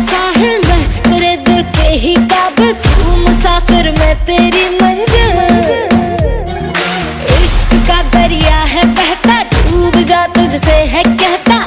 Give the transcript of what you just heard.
साहिल मैं तेरे दिल के ही काबिल, तू मुसाफिर मैं तेरी मंजिल। इश्क का दरिया है बहता, डूब जा तुझसे है कहता,